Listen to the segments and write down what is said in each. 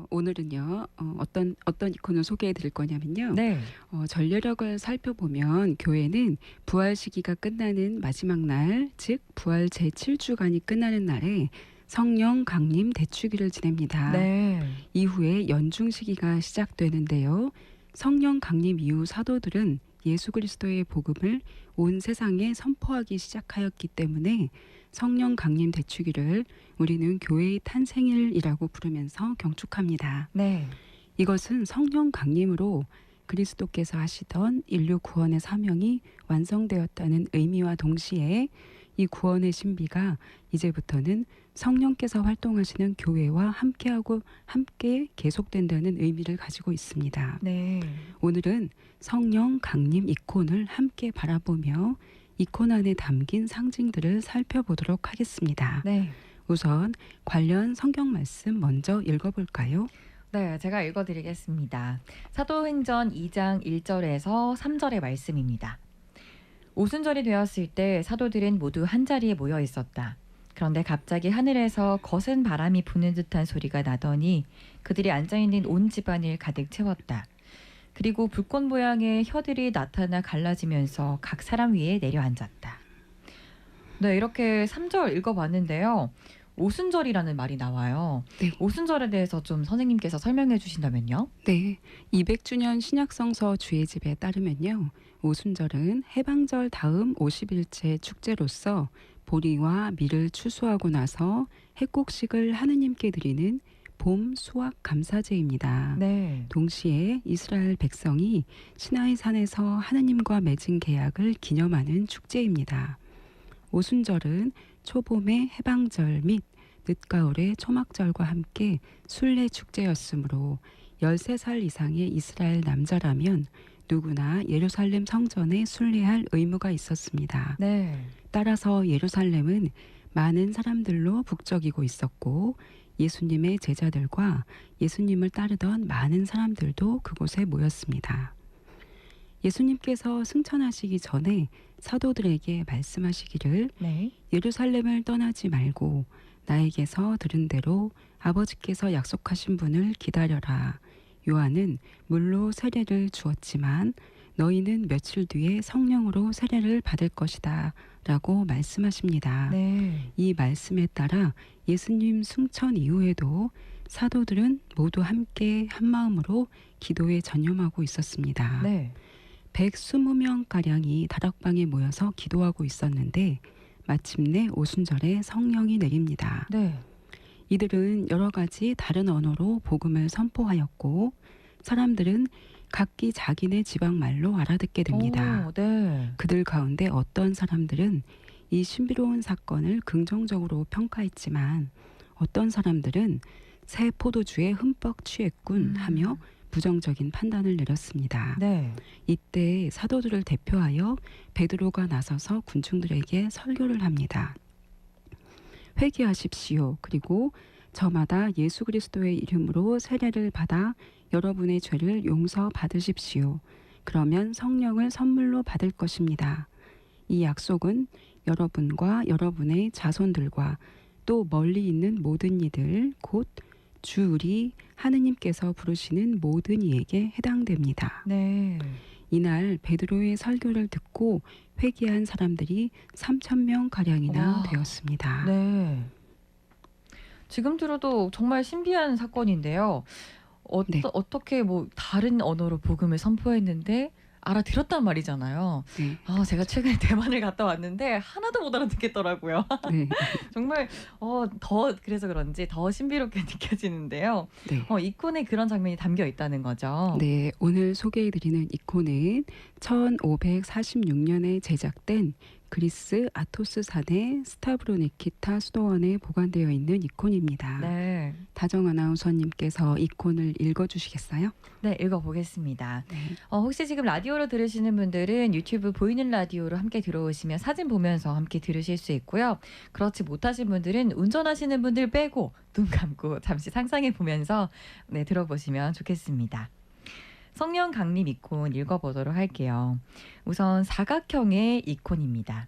오늘은요. 어떤 이콘을 소개해 드릴 거냐면요. 네. 전례력을 살펴보면 교회는 부활 시기가 끝나는 마지막 날, 즉 부활 제7주간이 끝나는 날에 성령 강림 대축일을 지냅니다. 네. 이후에 연중 시기가 시작되는데요. 성령 강림 이후 사도들은 예수 그리스도의 복음을 온 세상에 선포하기 시작하였기 때문에 성령 강림 대축일을 우리는 교회의 탄생일이라고 부르면서 경축합니다. 네. 이것은 성령 강림으로 그리스도께서 하시던 인류 구원의 사명이 완성되었다는 의미와 동시에 이 구원의 신비가 이제부터는 성령께서 활동하시는 교회와 함께 계속된다는 의미를 가지고 있습니다. 네. 오늘은 성령 강림 이콘을 함께 바라보며 이콘 안에 담긴 상징들을 살펴보도록 하겠습니다. 네. 우선 관련 성경 말씀 먼저 읽어볼까요? 네, 제가 읽어드리겠습니다. 사도행전 2장 1절에서 3절의 말씀입니다. 오순절이 되었을 때 사도들은 모두 한자리에 모여 있었다. 그런데 갑자기 하늘에서 거센 바람이 부는 듯한 소리가 나더니 그들이 앉아있는 온 집안을 가득 채웠다. 그리고 불꽃 모양의 혀들이 나타나 갈라지면서 각 사람 위에 내려앉았다. 네, 이렇게 3절 읽어봤는데요. 오순절이라는 말이 나와요. 네. 오순절에 대해서 좀 선생님께서 설명해 주신다면요. 네, 200주년 신약성서 주의집에 따르면요. 오순절은 해방절 다음 50일째 축제로서 보리와 밀을 추수하고 나서 핵곡식을 하느님께 드리는 봄 수확 감사제입니다. 네. 동시에 이스라엘 백성이 시나이 산에서 하느님과 맺은 계약을 기념하는 축제입니다. 오순절은 초봄의 해방절 및 늦가을의 초막절과 함께 순례 축제였으므로 13살 이상의 이스라엘 남자라면 누구나 예루살렘 성전에 순례할 의무가 있었습니다. 네. 따라서 예루살렘은 많은 사람들로 북적이고 있었고 예수님의 제자들과 예수님을 따르던 많은 사람들도 그곳에 모였습니다. 예수님께서 승천하시기 전에 사도들에게 말씀하시기를 네. 예루살렘을 떠나지 말고 나에게서 들은 대로 아버지께서 약속하신 분을 기다려라. 요한은 물로 세례를 주었지만 너희는 며칠 뒤에 성령으로 세례를 받을 것이다. 라고 말씀하십니다. 네. 이 말씀에 따라 예수님 승천 이후에도 사도들은 모두 함께 한마음으로 기도에 전념하고 있었습니다. 네. 120명가량이 다락방에 모여서 기도하고 있었는데 마침내 오순절에 성령이 내립니다. 네. 이들은 여러 가지 다른 언어로 복음을 선포하였고 사람들은 각기 자기네 지방 말로 알아듣게 됩니다. 오, 네. 그들 가운데 어떤 사람들은 이 신비로운 사건을 긍정적으로 평가했지만 어떤 사람들은 새 포도주에 흠뻑 취했군 하며 부정적인 판단을 내렸습니다. 네. 이때 사도들을 대표하여 베드로가 나서서 군중들에게 설교를 합니다. 회개하십시오. 그리고 저마다 예수 그리스도의 이름으로 세례를 받아 여러분의 죄를 용서받으십시오. 그러면 성령을 선물로 받을 것입니다. 이 약속은 여러분과 여러분의 자손들과 또 멀리 있는 모든 이들 곧 주 우리 하느님께서 부르시는 모든 이에게 해당됩니다. 네. 이날 베드로의 설교를 듣고 회개한 사람들이 3,000명 가량이나 와. 되었습니다. 네. 지금 들어도 정말 신비한 사건인데요. 네. 어떻게 뭐 다른 언어로 복음을 선포했는데 알아들었단 말이잖아요. 네. 아, 제가 최근에 대만을 갔다 왔는데 하나도 못 알아듣겠더라고요. 네. 정말 더 그래서 그런지 더 신비롭게 느껴지는데요. 네. 이콘에 그런 장면이 담겨 있다는 거죠. 네, 오늘 소개해드리는 이콘은 1546년에 제작된 그리스 아토스 산의 스타브로니키타 수도원에 보관되어 있는 이콘입니다. 네. 다정 아나운서님께서 이콘을 읽어주시겠어요? 네, 읽어보겠습니다. 네. 혹시 지금 라디오로 들으시는 분들은 유튜브 보이는 라디오로 함께 들어오시면 사진 보면서 함께 들으실 수 있고요. 그렇지 못하신 분들은 운전하시는 분들 빼고 눈 감고 잠시 상상해 보면서 네, 들어보시면 좋겠습니다. 성령 강림 이콘 읽어보도록 할게요. 우선 사각형의 이콘입니다.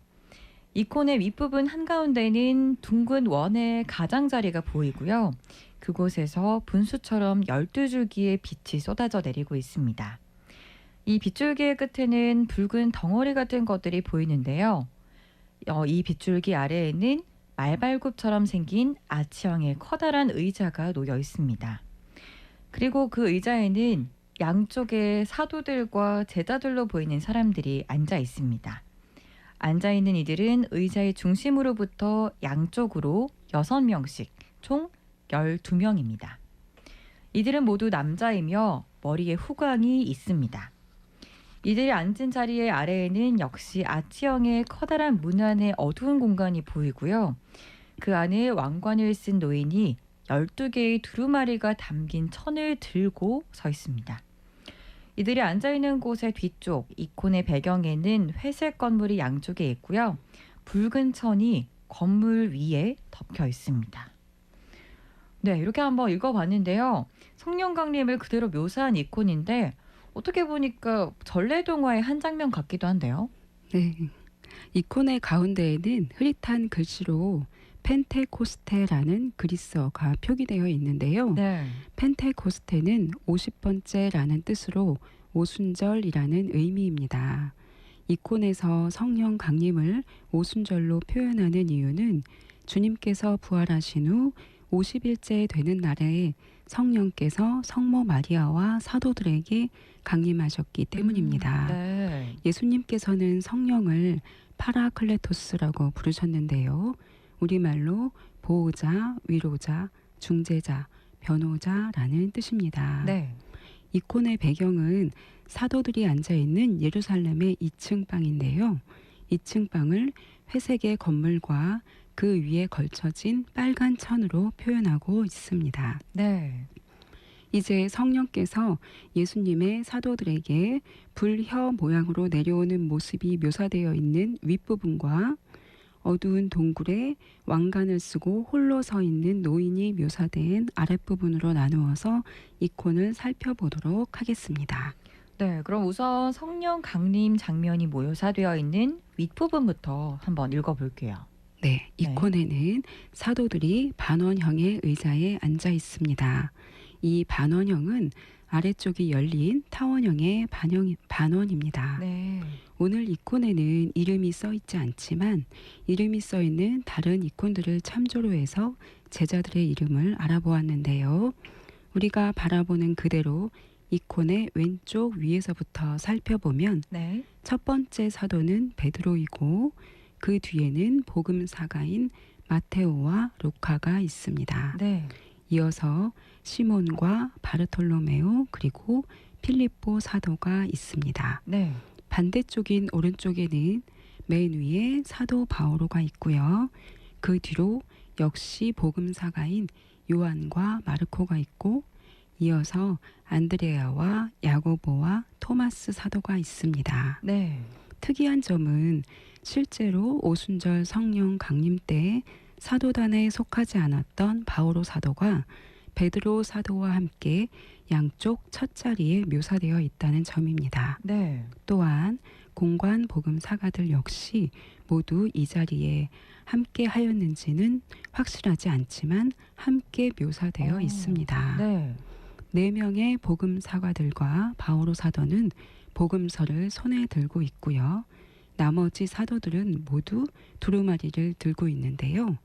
이콘의 윗부분 한가운데는 둥근 원의 가장자리가 보이고요. 그곳에서 분수처럼 12줄기의 빛이 쏟아져 내리고 있습니다. 이 빗줄기의 끝에는 붉은 덩어리 같은 것들이 보이는데요. 이 빗줄기 아래에는 말발굽처럼 생긴 아치형의 커다란 의자가 놓여 있습니다. 그리고 그 의자에는 양쪽에 사도들과 제자들로 보이는 사람들이 앉아 있습니다. 앉아 있는 이들은 의자의 중심으로부터 양쪽으로 6명씩 총 12명입니다. 이들은 모두 남자이며 머리에 후광이 있습니다. 이들이 앉은 자리의 아래에는 역시 아치형의 커다란 문 안의 어두운 공간이 보이고요. 그 안에 왕관을 쓴 노인이 12개의 두루마리가 담긴 천을 들고 서 있습니다. 이들이 앉아있는 곳의 뒤쪽 이콘의 배경에는 회색 건물이 양쪽에 있고요. 붉은 천이 건물 위에 덮여 있습니다. 네, 이렇게 한번 읽어봤는데요. 성령 강림을 그대로 묘사한 이콘인데 어떻게 보니까 전래동화의 한 장면 같기도 한데요. 네. 이콘의 가운데에는 흐릿한 글씨로 펜테코스테라는 그리스어가 표기되어 있는데요. 네. 펜테코스테는 50번째라는 뜻으로 오순절이라는 의미입니다. 이콘에서 성령 강림을 오순절로 표현하는 이유는 주님께서 부활하신 후 50일째 되는 날에 성령께서 성모 마리아와 사도들에게 강림하셨기 때문입니다. 네. 예수님께서는 성령을 파라클레토스라고 부르셨는데요. 우리말로 보호자, 위로자, 중재자, 변호자라는 뜻입니다. 네. 이콘의 배경은 사도들이 앉아있는 예루살렘의 2층 방인데요. 2층 방을 회색의 건물과 그 위에 걸쳐진 빨간 천으로 표현하고 있습니다. 네. 이제 성령께서 예수님의 사도들에게 불혀 모양으로 내려오는 모습이 묘사되어 있는 윗부분과 어두운 동굴에 왕관을 쓰고 홀로 서 있는 노인이 묘사된 아랫부분으로 나누어서 이콘을 살펴보도록 하겠습니다. 네, 그럼 우선 성령 강림 장면이 묘사되어 있는 윗부분부터 한번 읽어볼게요. 네, 이콘에는 사도들이 반원형의 의자에 앉아 있습니다. 이 반원형은 아래쪽이 열린 타원형의 반원입니다. 네. 오늘 이콘에는 이름이 써 있지 않지만 이름이 써 있는 다른 이콘들을 참조로 해서 제자들의 이름을 알아보았는데요. 우리가 바라보는 그대로 이콘의 왼쪽 위에서부터 살펴보면 네. 첫 번째 사도는 베드로이고 그 뒤에는 복음사가인 마테오와 루카가 있습니다. 네. 이어서 시몬과 바르톨로메오 그리고 필립보 사도가 있습니다. 네. 반대쪽인 오른쪽에는 맨 위에 사도 바오로가 있고요. 그 뒤로 역시 복음사가인 요한과 마르코가 있고 이어서 안드레아와 야고보와 토마스 사도가 있습니다. 네. 특이한 점은 실제로 오순절 성령 강림 때 사도단에 속하지 않았던 바오로 사도가 베드로 사도와 함께 양쪽 첫 자리에 묘사되어 있다는 점입니다. 네. 또한 공관 복음 사가들 역시 모두 이 자리에 함께 하였는지는 확실하지 않지만 함께 묘사되어 있습니다. 네. 4명의 복음 사가들과 바오로 사도는 복음서를 손에 들고 있고요. 나머지 사도들은 모두 두루마리를 들고 있는데요.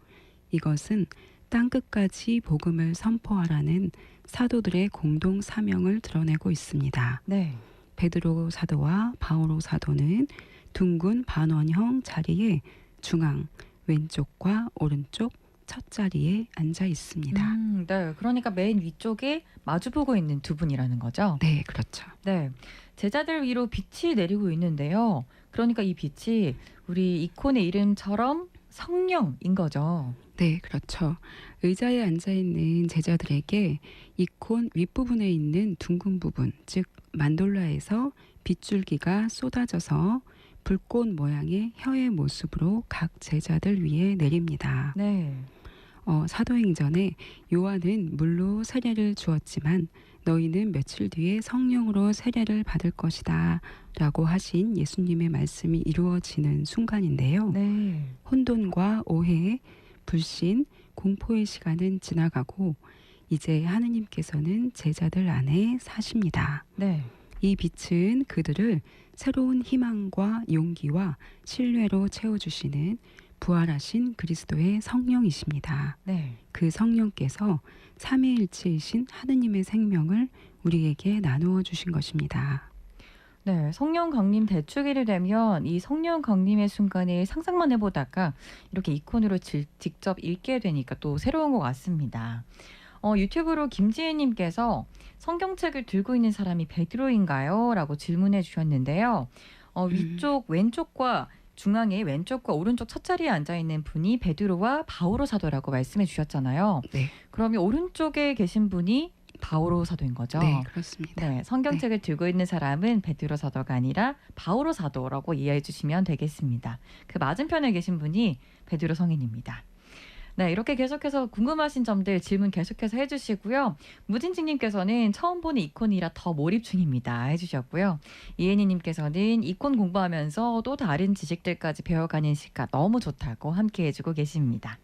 이것은 땅끝까지 복음을 선포하라는 사도들의 공동 사명을 드러내고 있습니다. 네. 베드로 사도와 바오로 사도는 둥근 반원형 자리에 중앙, 왼쪽과 오른쪽 첫 자리에 앉아 있습니다. 네. 그러니까 맨 위쪽에 마주보고 있는 두 분이라는 거죠? 네, 그렇죠. 네. 제자들 위로 빛이 내리고 있는데요. 그러니까 이 빛이 우리 이콘의 이름처럼 성령인 거죠. 네, 그렇죠. 의자에 앉아 있는 제자들에게 이콘 윗부분에 있는 둥근 부분, 즉 만돌라에서 빗줄기가 쏟아져서 불꽃 모양의 혀의 모습으로 각 제자들 위에 내립니다. 네. 사도행전에 요한은 물로 세례를 주었지만 너희는 며칠 뒤에 성령으로 세례를 받을 것이다 라고 하신 예수님의 말씀이 이루어지는 순간인데요. 네. 혼돈과 오해, 불신, 공포의 시간은 지나가고 이제 하느님께서는 제자들 안에 사십니다. 네. 이 빛은 그들을 새로운 희망과 용기와 신뢰로 채워주시는 부활하신 그리스도의 성령이십니다. 네. 그 성령께서 삼위일체이신 하느님의 생명을 우리에게 나누어 주신 것입니다. 네. 성령 강림 대축일이 되면 이 성령 강림의 순간을 상상만 해보다가 이렇게 이콘으로 직접 읽게 되니까 또 새로운 것 같습니다. 유튜브로 김지혜님께서 성경책을 들고 있는 사람이 베드로인가요? 라고 질문해 주셨는데요. 위쪽 왼쪽과 중앙에 왼쪽과 오른쪽 첫 자리에 앉아 있는 분이 베드로와 바오로 사도라고 말씀해 주셨잖아요. 네, 그러면 오른쪽에 계신 분이 바오로 사도인 거죠? 네, 그렇습니다. 네, 성경책을 들고 있는 사람은 베드로 사도가 아니라 바오로 사도라고 이해해 주시면 되겠습니다. 그 맞은편에 계신 분이 베드로 성인입니다. 네, 이렇게 계속해서 궁금하신 점들 질문 계속해서 해주시고요. 무진직님께서는 처음 보는 이콘이라 더 몰입 중입니다 해주셨고요. 이혜니님께서는 이콘 공부하면서 또 다른 지식들까지 배워가는 시간 너무 좋다고 함께 해주고 계십니다.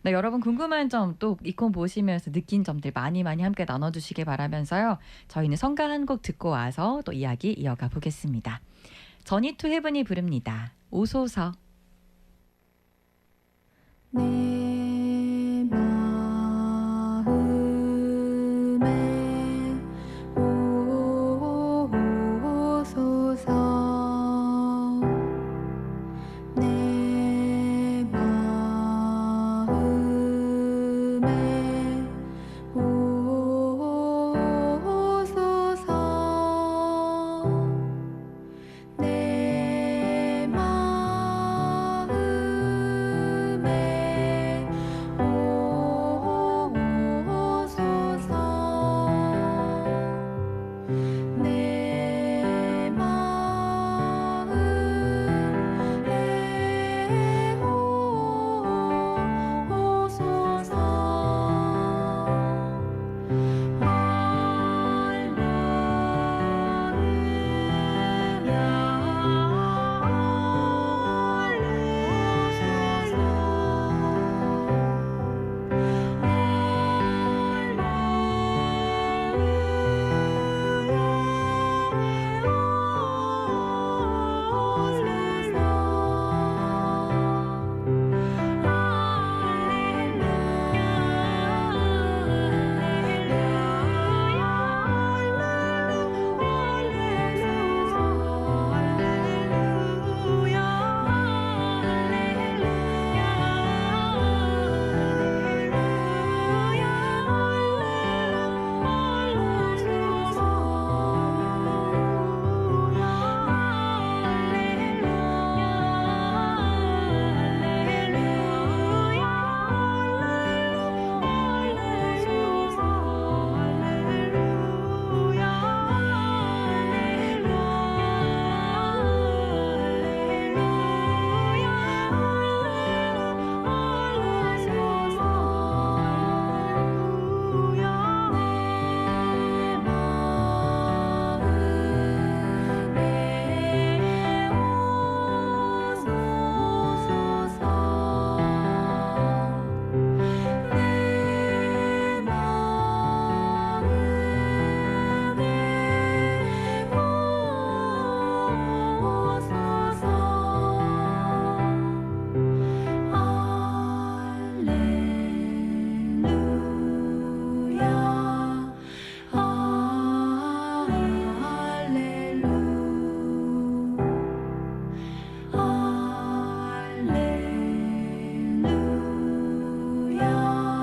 네, 여러분 궁금한 점 또 이콘 보시면서 느낀 점들 많이 함께 나눠주시길 바라면서요. 저희는 성가 한 곡 듣고 와서 또 이야기 이어가 보겠습니다. 저니 투 헤븐이 부릅니다. 오소서. 내 마음에 오소서 내 마음에 오소서 내 마음에 오소서 내 마음에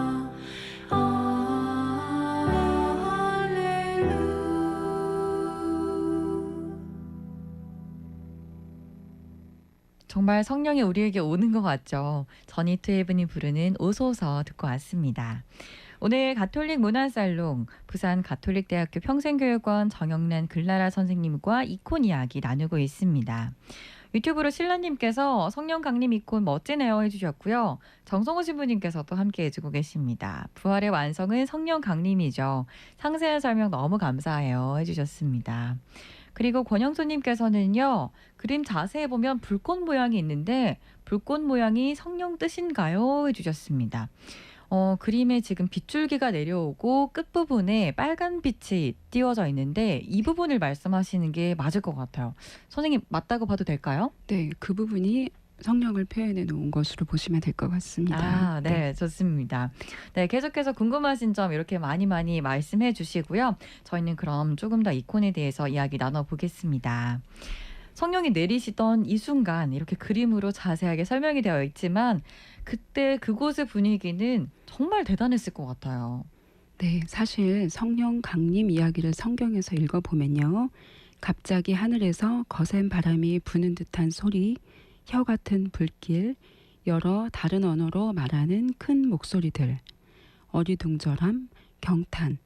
오소서 정말 성령이 우리에게 오는 것 같죠. 저니 투 헤븐이 부르는 오소서 듣고 왔습니다. 오늘 가톨릭 문화살롱 부산 가톨릭대학교 평생교육원 정영란 글라라 선생님과 이콘 이야기 나누고 있습니다. 유튜브로 신라님께서 성령 강림 이콘 멋지네요 해주셨고요. 정성호 신부님께서도 함께 해주고 계십니다. 부활의 완성은 성령 강림이죠. 상세한 설명 너무 감사해요 해주셨습니다. 그리고 권영수님께서는요. 그림 자세히 보면 불꽃 모양이 있는데 불꽃 모양이 성령 뜻인가요 해주셨습니다. 그림에 지금 빗줄기가 내려오고 끝부분에 빨간 빛이 띄워져 있는데 이 부분을 말씀하시는 게 맞을 것 같아요. 선생님 맞다고 봐도 될까요? 네, 그 부분이 성령을 표현해 놓은 것으로 보시면 될 것 같습니다. 아, 네, 좋습니다. 네, 계속해서 궁금하신 점 이렇게 많이 말씀해 주시고요. 저희는 그럼 조금 더 이콘에 대해서 이야기 나눠보겠습니다. 성령이 내리시던 이 순간 이렇게 그림으로 자세하게 설명이 되어 있지만 그때 그곳의 분위기는 정말 대단했을 것 같아요. 네, 사실 성령 강림 이야기를 성경에서 읽어보면요. 갑자기 하늘에서 거센 바람이 부는 듯한 소리, 혀 같은 불길, 여러 다른 언어로 말하는 큰 목소리들, 어리둥절함, 경탄,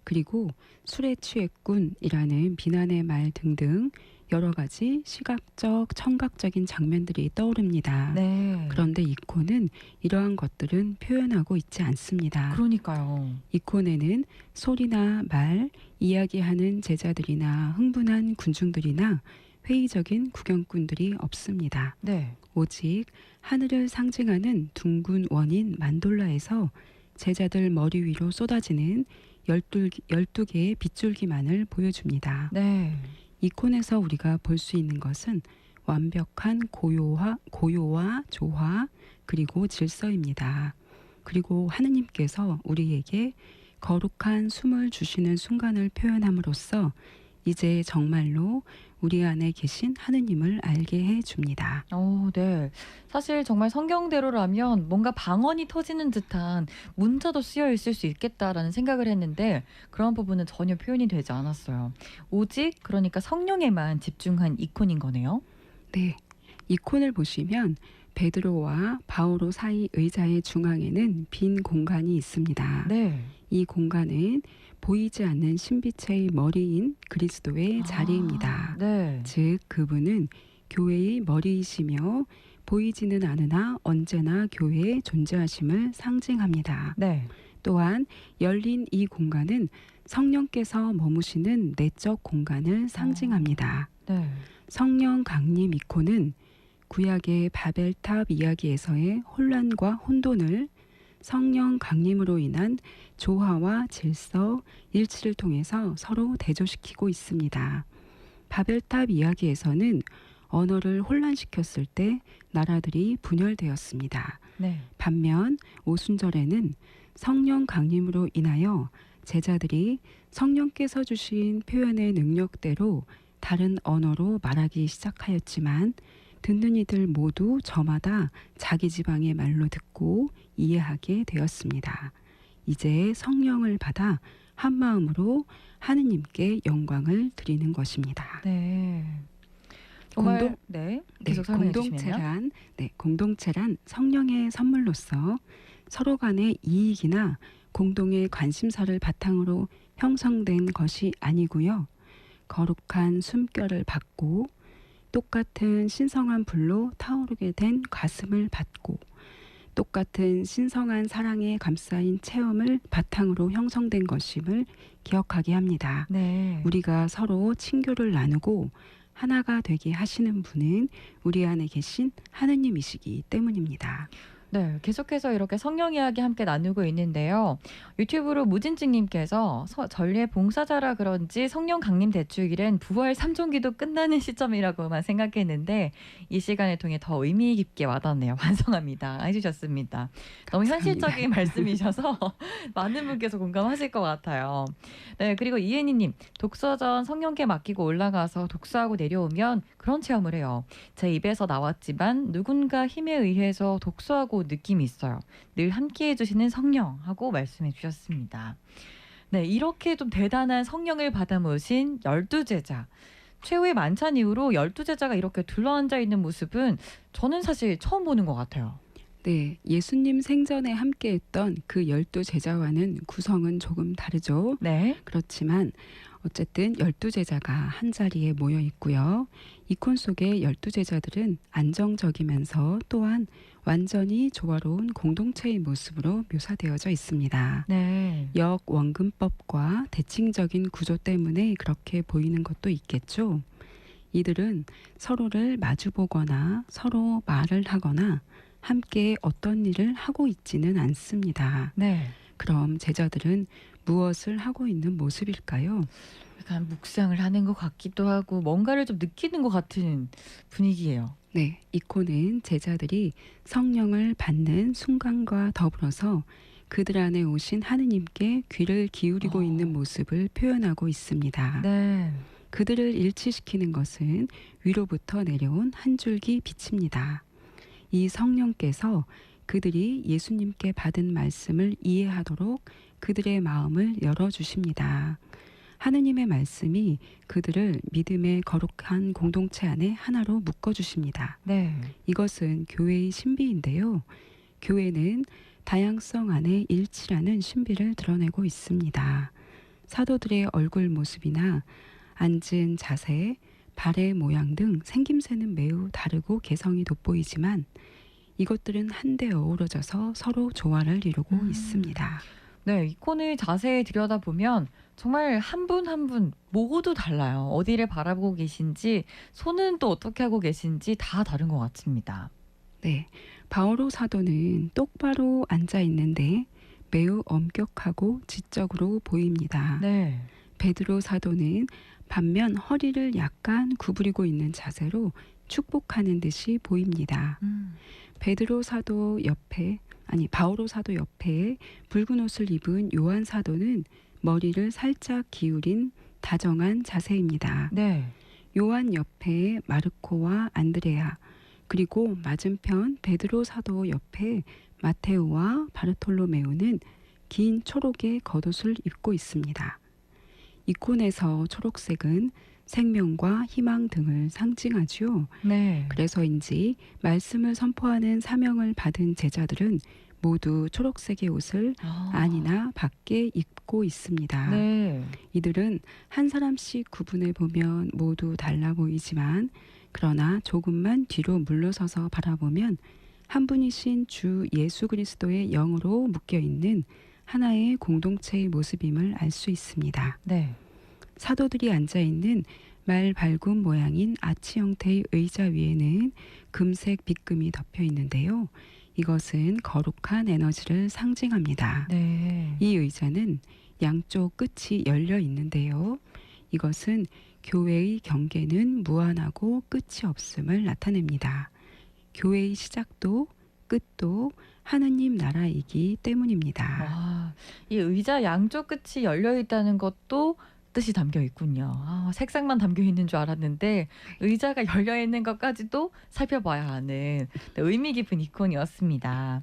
그리고 술에 취했군이라는 비난의 말 등등 여러 가지 시각적, 청각적인 장면들이 떠오릅니다. 네. 그런데 이콘은 이러한 것들은 표현하고 있지 않습니다. 그러니까요. 이콘에는 소리나 말, 이야기하는 제자들이나 흥분한 군중들이나 회의적인 구경꾼들이 없습니다. 네. 오직 하늘을 상징하는 둥근 원인 만돌라에서 제자들 머리 위로 쏟아지는 12개의 빗줄기만을 보여줍니다. 네. 이콘에서 우리가 볼 수 있는 것은 완벽한 고요와 조화 그리고 질서입니다. 그리고 하느님께서 우리에게 거룩한 숨을 주시는 순간을 표현함으로써 이제 정말로 우리 안에 계신 하느님을 알게 해줍니다. 네. 사실 정말 성경대로라면 뭔가 방언이 터지는 듯한 문자도 쓰여 있을 수 있겠다라는 생각을 했는데 그런 부분은 전혀 표현이 되지 않았어요. 오직 그러니까 성령에만 집중한 이콘인 거네요. 네, 이콘을 보시면 베드로와 바오로 사이 의자의 중앙에는 빈 공간이 있습니다. 네. 이 공간은 보이지 않는 신비체의 머리인 그리스도의 자리입니다. 네. 즉 그분은 교회의 머리이시며 보이지는 않으나 언제나 교회에 존재하심을 상징합니다. 네. 또한 열린 이 공간은 성령께서 머무시는 내적 공간을 상징합니다. 네. 성령 강림 이콘은 구약의 바벨탑 이야기에서의 혼란과 혼돈을 성령 강림으로 인한 조화와 질서, 일치를 통해서 서로 대조시키고 있습니다. 바벨탑 이야기에서는 언어를 혼란시켰을 때 나라들이 분열되었습니다. 네. 반면 오순절에는 성령 강림으로 인하여 제자들이 성령께서 주신 표현의 능력대로 다른 언어로 말하기 시작하였지만 듣는 이들 모두 저마다 자기 지방의 말로 듣고 이해하게 되었습니다. 이제 성령을 받아 한 마음으로 하느님께 영광을 드리는 것입니다. 네. 정말 네. 계속 설명해 주시면요. 공동체란 성령의 선물로서 서로 간의 이익이나 공동의 관심사를 바탕으로 형성된 것이 아니고요. 거룩한 숨결을 받고 똑같은 신성한 불로 타오르게 된 가슴을 받고 똑같은 신성한 사랑에 감싸인 체험을 바탕으로 형성된 것임을 기억하게 합니다. 네. 우리가 서로 친교를 나누고 하나가 되게 하시는 분은 우리 안에 계신 하느님이시기 때문입니다. 네, 계속해서 이렇게 성령 이야기 함께 나누고 있는데요. 유튜브로 무진증님께서 전례 봉사자라 그런지 성령 강림 대축일은 부활 3종기도 끝나는 시점이라고만 생각했는데 이 시간을 통해 더 의미 깊게 와닿네요. 완성합니다. 해주셨습니다. 너무 감사합니다. 현실적인 말씀이셔서 많은 분께서 공감하실 것 같아요. 네, 그리고 이혜니님 독서전 성령께 맡기고 올라가서 독서하고 내려오면 그런 체험을 해요. 제 입에서 나왔지만 누군가 힘에 의해서 독서하고 느낌이 있어요. 늘 함께 해주시는 성령 하고 말씀해 주셨습니다. 네, 이렇게 좀 대단한 성령을 받아 모신 12제자. 최후의 만찬 이후로 12제자가 이렇게 둘러앉아 있는 모습은 저는 사실 처음 보는 것 같아요. 네, 예수님 생전에 함께했던 그 12제자와는 구성은 조금 다르죠. 네. 그렇지만 어쨌든 12제자가 한자리에 모여 있고요. 이콘 속의 12제자들은 안정적이면서 또한 완전히 조화로운 공동체의 모습으로 묘사되어져 있습니다. 네. 역원근법과 대칭적인 구조 때문에 그렇게 보이는 것도 있겠죠. 이들은 서로를 마주보거나 서로 말을 하거나 함께 어떤 일을 하고 있지는 않습니다. 네. 그럼 제자들은 무엇을 하고 있는 모습일까요? 약간 묵상을 하는 것 같기도 하고 뭔가를 좀 느끼는 것 같은 분위기예요. 네, 이코는 제자들이 성령을 받는 순간과 더불어서 그들 안에 오신 하느님께 귀를 기울이고 있는 모습을 표현하고 있습니다. 네. 그들을 일치시키는 것은 위로부터 내려온 한 줄기 빛입니다. 이 성령께서 그들이 예수님께 받은 말씀을 이해하도록 그들의 마음을 열어주십니다. 하느님의 말씀이 그들을 믿음의 거룩한 공동체 안에 하나로 묶어주십니다. 네. 이것은 교회의 신비인데요. 교회는 다양성 안에 일치라는 신비를 드러내고 있습니다. 사도들의 얼굴 모습이나 앉은 자세, 발의 모양 등 생김새는 매우 다르고 개성이 돋보이지만 이것들은 한데 어우러져서 서로 조화를 이루고 있습니다. 네, 이콘을 자세히 들여다보면 정말 한 분 한 분 모두 달라요. 어디를 바라보고 계신지, 손은 또 어떻게 하고 계신지 다 다른 것 같습니다. 네, 바오로 사도는 똑바로 앉아 있는데 매우 엄격하고 지적으로 보입니다. 네. 베드로 사도는 반면 허리를 약간 구부리고 있는 자세로 축복하는 듯이 보입니다. 베드로 사도 옆에 바오로 사도 옆에 붉은 옷을 입은 요한 사도는 머리를 살짝 기울인 다정한 자세입니다. 네. 요한 옆에 마르코와 안드레아, 그리고 맞은편 베드로 사도 옆에 마테오와 바르톨로메오는 긴 초록의 겉옷을 입고 있습니다. 이콘에서 초록색은 생명과 희망 등을 상징하죠. 네. 그래서인지 말씀을 선포하는 사명을 받은 제자들은 모두 초록색의 옷을 안이나 밖에 입고 있습니다. 네. 이들은 한 사람씩 구분해 보면 모두 달라 보이지만 그러나 조금만 뒤로 물러서서 바라보면 한 분이신 주 예수 그리스도의 영으로 묶여 있는 하나의 공동체의 모습임을 알 수 있습니다. 네. 사도들이 앉아 있는 말 발굽 모양인 아치 형태의 의자 위에는 금색 빗금이 덮여 있는데요. 이것은 거룩한 에너지를 상징합니다. 네. 이 의자는 양쪽 끝이 열려 있는데요. 이것은 교회의 경계는 무한하고 끝이 없음을 나타냅니다. 교회의 시작도 끝도 하느님 나라이기 때문입니다. 와, 이 의자 양쪽 끝이 열려 있다는 것도 뜻이 담겨 있군요. 색상만 담겨 있는 줄 알았는데 의자가 열려 있는 것까지도 살펴봐야 하는 의미 깊은 이콘이었습니다.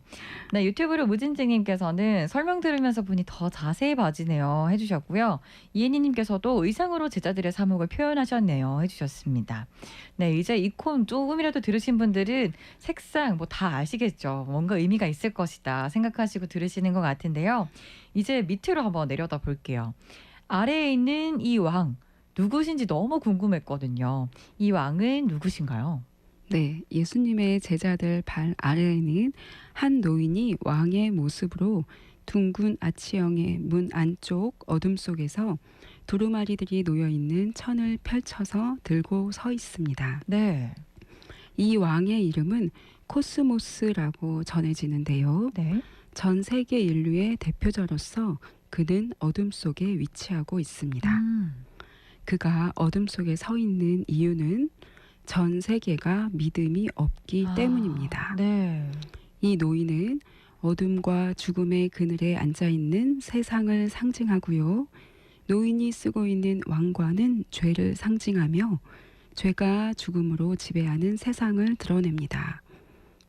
네, 유튜브로 무진증님께서는 설명 들으면서 보니 더 자세히 봐지네요 해주셨고요. 이혜니님께서도 의상으로 제자들의 사목을 표현하셨네요 해주셨습니다. 네, 이제 이콘 조금이라도 들으신 분들은 색상 뭐 다 아시겠죠. 뭔가 의미가 있을 것이다 생각하시고 들으시는 것 같은데요. 이제 밑으로 한번 내려다 볼게요. 아래에 있는 이 왕 누구신지 너무 궁금했거든요. 이 왕은 누구신가요? 네, 예수님의 제자들 발 아래에는 한 노인이 왕의 모습으로 둥근 아치형의 문 안쪽 어둠 속에서 두루마리들이 놓여 있는 천을 펼쳐서 들고 서 있습니다. 네. 이 왕의 이름은 코스모스라고 전해지는데요. 네. 전 세계 인류의 대표자로서 그는 어둠 속에 위치하고 있습니다. 그가 어둠 속에 서 있는 이유는 전 세계가 믿음이 없기 때문입니다. 네. 이 노인은 어둠과 죽음의 그늘에 앉아 있는 세상을 상징하고요. 노인이 쓰고 있는 왕관은 죄를 상징하며 죄가 죽음으로 지배하는 세상을 드러냅니다.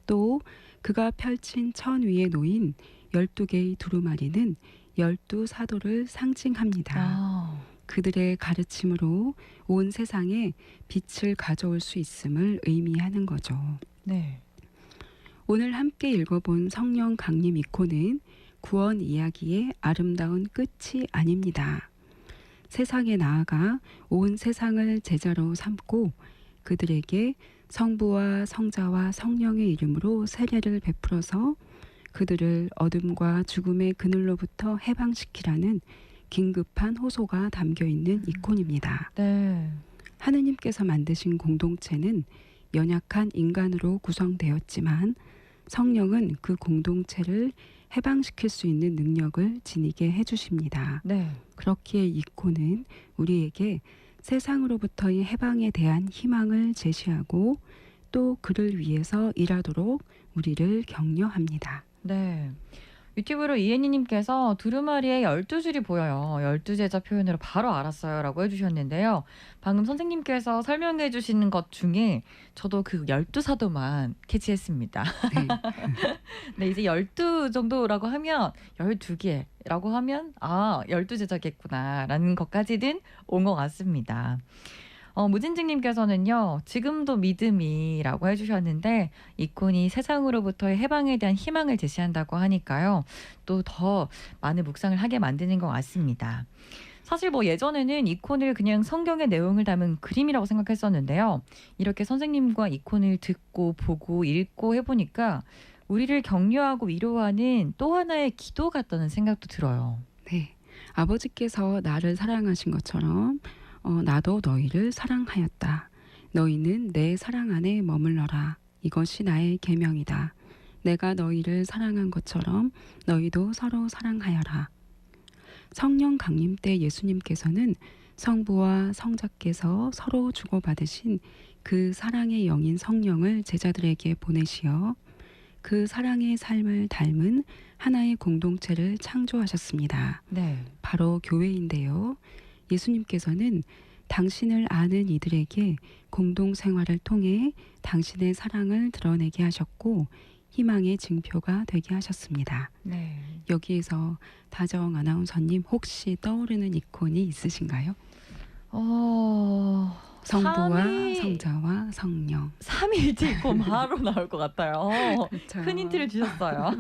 또 그가 펼친 천 위에 놓인 12개의 두루마리는 12사도를 상징합니다. 그들의 가르침으로 온 세상에 빛을 가져올 수 있음을 의미하는 거죠. 네. 오늘 함께 읽어본 성령 강림 이코는 구원 이야기의 아름다운 끝이 아닙니다. 세상에 나아가 온 세상을 제자로 삼고 그들에게 성부와 성자와 성령의 이름으로 세례를 베풀어서 그들을 어둠과 죽음의 그늘로부터 해방시키라는 긴급한 호소가 담겨 있는 이콘입니다. 네. 하느님께서 만드신 공동체는 연약한 인간으로 구성되었지만 성령은 그 공동체를 해방시킬 수 있는 능력을 지니게 해주십니다. 네. 그렇기에 이코는 우리에게 세상으로부터의 해방에 대한 희망을 제시하고 또 그를 위해서 일하도록 우리를 격려합니다. 네. 유튜브로 이혜니님께서 두루마리에 12줄이 보여요. 12제자 표현으로 바로 알았어요. 라고 해주셨는데요. 방금 선생님께서 설명해 주시는 것 중에 저도 그 12사도만 캐치했습니다. 네. 네, 이제 12 정도라고 하면 12개라고 하면 12제자겠구나 라는 것까지는 온 것 같습니다. 무진증님께서는요. 지금도 믿음이라고 해주셨는데 이콘이 세상으로부터의 해방에 대한 희망을 제시한다고 하니까요. 또 더 많은 묵상을 하게 만드는 것 같습니다. 사실 뭐 예전에는 이콘을 그냥 성경의 내용을 담은 그림이라고 생각했었는데요. 이렇게 선생님과 이콘을 듣고 보고 읽고 해보니까 우리를 격려하고 위로하는 또 하나의 기도 같다는 생각도 들어요. 네. 아버지께서 나를 사랑하신 것처럼 나도 너희를 사랑하였다. 너희는 내 사랑 안에 머물러라. 이것이 나의 계명이다. 내가 너희를 사랑한 것처럼 너희도 서로 사랑하여라. 성령 강림 때 예수님께서는 성부와 성자께서 서로 주고받으신 그 사랑의 영인 성령을 제자들에게 보내시어 그 사랑의 삶을 닮은 하나의 공동체를 창조하셨습니다. 네. 바로 교회인데요. 예수님께서는 당신을 아는 이들에게 공동 생활을 통해 당신의 사랑을 드러내게 하셨고 희망의 증표가 되게 하셨습니다. 네. 여기에서 다정 아나운서님 혹시 떠오르는 이콘이 있으신가요? 성부와 성자와 성령. 삼위일체 이콘 바로 나올 것 같아요. 그렇죠. 큰 힌트를 주셨어요.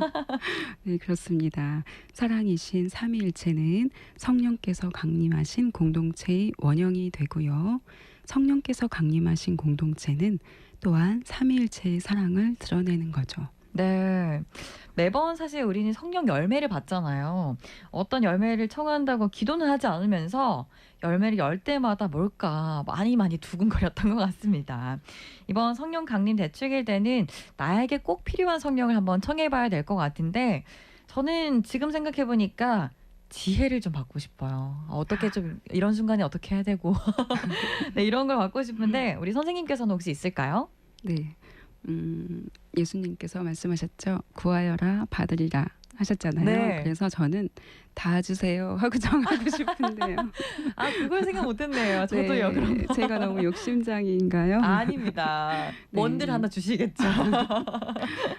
네, 그렇습니다. 사랑이신 삼위일체는 성령께서 강림하신 공동체의 원형이 되고요. 성령께서 강림하신 공동체는 또한 삼위일체의 사랑을 드러내는 거죠. 네. 매번 사실 우리는 성령 열매를 받잖아요. 어떤 열매를 청한다고 기도는 하지 않으면서 열매를 열 때마다 뭘까 많이 두근거렸던 것 같습니다. 이번 성령 강림 대축일 때는 나에게 꼭 필요한 성령을 한번 청해봐야 될 것 같은데 저는 지금 생각해보니까 지혜를 좀 받고 싶어요. 어떻게 좀 이런 순간에 어떻게 해야 되고 네, 이런 걸 받고 싶은데 우리 선생님께서는 혹시 있을까요? 네. 예수님께서 말씀하셨죠. 구하여라 받으리라 하셨잖아요. 네. 그래서 저는 다 주세요 하고 정하고 싶은데요. 그걸 생각 못했네요. 저도요. 네, 그럼 제가 너무 욕심장인가요? 아닙니다. 뭔들 네. 하나 주시겠죠.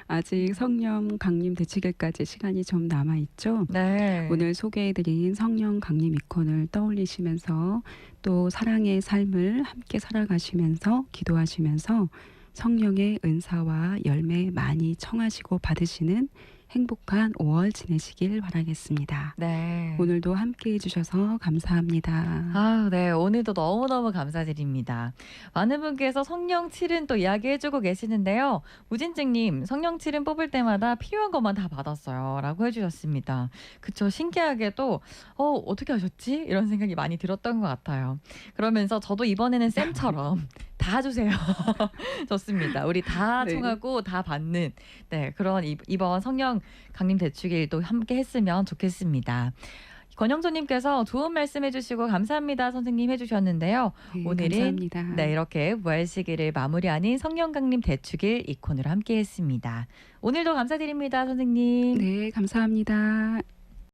아직 성령 강림 대축일까지 시간이 좀 남아 있죠. 네. 오늘 소개해드린 성령 강림 이콘을 떠올리시면서 또 사랑의 삶을 함께 살아가시면서 기도하시면서 성령의 은사와 열매 많이 청하시고 받으시는 행복한 5월 지내시길 바라겠습니다. 네. 오늘도 함께 해주셔서 감사합니다. 네. 오늘도 너무너무 감사드립니다. 많은 분께서 성령 7은 또 이야기해주고 계시는데요. 우진증님, 성령 7은 뽑을 때마다 필요한 것만 다 받았어요. 라고 해주셨습니다. 그쵸. 신기하게도, 어떻게 하셨지? 이런 생각이 많이 들었던 것 같아요. 그러면서 저도 이번에는 쌤처럼 다 주세요. 좋습니다. 우리 다 네. 청하고 다 받는 그런 이번 성령 강림 대축일도 함께 했으면 좋겠습니다. 권영조님께서 좋은 말씀해 주시고 감사합니다 선생님 해주셨는데요. 네, 오늘은 감사합니다. 이렇게 부활시기를 마무리하는 성령 강림 대축일 이콘으로 함께 했습니다. 오늘도 감사드립니다 선생님. 네, 감사합니다.